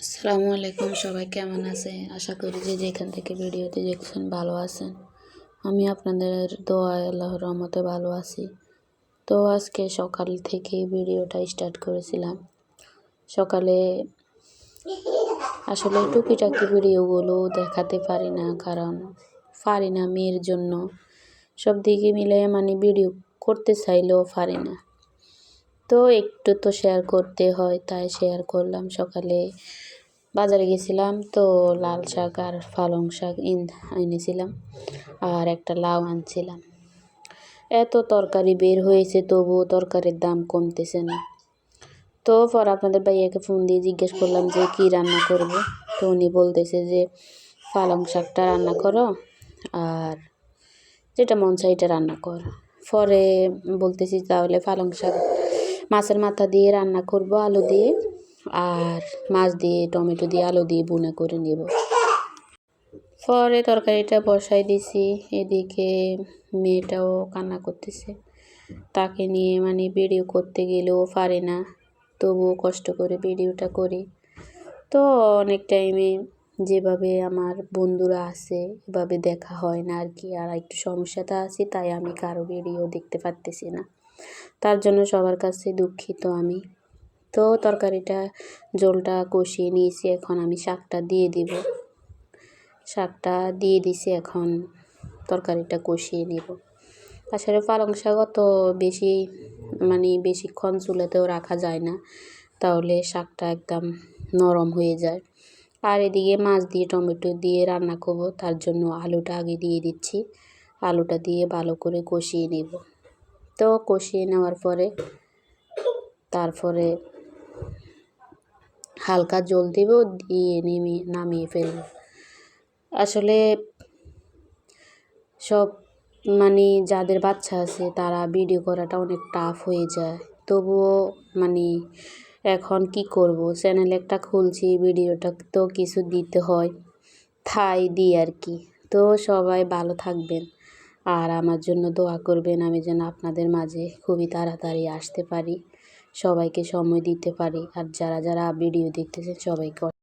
আসসালামু আলাইকুম, সবাই কেমন আছে? আশা করি যে যেখান থেকে ভিডিওতে দেখছেন ভালো আছেন। আমি আপনাদের দোয়ায় আল্লাহর রহমতে ভালো আছি। তো আজকে সকাল থেকে ভিডিওটা স্টার্ট করেছিলাম। সকালে আসলে টুকিটাকি ভিডিওগুলো দেখাতে পারি না, কারণ পারি না মেয়ের জন্য। সব দিকে মিলে ভিডিও করতে চাইলেও পারি না। তো একটু তো শেয়ার করতে হয়, তাই শেয়ার করলাম। সকালে বাজারে গেছিলাম, তো লাল শাক আর পালং শাক এনেছিলাম, আর একটা লাউ আনছিলাম। এত তরকারি বের হয়েছে, তবুও তরকারির দাম কমতেছে না। তো পর আপনাদের ভাইয়াকে ফোন দিয়ে জিজ্ঞেস করলাম যে কি রান্না করব। তো উনি বলতেছে যে পালং শাকটা রান্না করো, আর যেটা মন চাই এটা রান্না কর। পরে বলতেছি তাহলে পালং শাক মাছের মাথা দিয়ে রান্না করব আলু দিয়ে, আর মাছ দিয়ে টমেটো দিয়ে আলু দিয়ে ভুনা করে নেব। পরে তরকারিটা বসাই দিছি। এদিকে মেয়েটাও কান্না করতেছে, তাকে নিয়ে ভিডিও করতে গেলেও পারে না, তবুও কষ্ট করে ভিডিওটা করি। তো অনেক টাইমে যেভাবে আমার বন্ধুরা আছে এভাবে দেখা হয় না আর কি। আর একটু সমস্যাটা আছে, তাই আমি কারো ভিডিও দেখতে পারতেছি না, তার জন্য সবার কাছে দুঃখিত আমি। তো তরকারিটা ঝোলটা কষিয়ে নিয়েছি, এখন আমি শাকটা দিয়ে দিব। শাকটা দিয়ে দিছি, এখন তরকারিটা কষিয়ে নেব। আসলে পালং শাক অত বেশি বেশিক্ষণ চুলাতেও রাখা যায় না, তাহলে শাকটা একদম নরম হয়ে যায়। আর এদিকে মাছ দিয়ে টমেটো দিয়ে রান্না করব, তার জন্য আলুটা আগে দিয়ে দিচ্ছি। আলুটা দিয়ে ভালো করে কষিয়ে নেব। তো কষিয়ে নেওয়ার পরে তারপরে হালকা জল দেব, দিয়ে নামিয়ে ফেলব। আসলে সব যাদের বাচ্চা আছে তারা ভিডিও করাটা অনেক টাফ হয়ে যায়। তবুও এখন কি করব, চ্যানেল একটা খুলছি, ভিডিওটা তো কিছু দিতে হয়, তাই দিই আর কি। তো সবাই ভালো থাকবেন, আর আমার জন্য দোয়া করবেন, আমি যেন আপনাদের মাঝে খুবই তাড়াতাড়ি আসতে পারি, সবাইকে সময় দিতে পারি। আর যারা যারা ভিডিও দেখতেছেন সবাইকে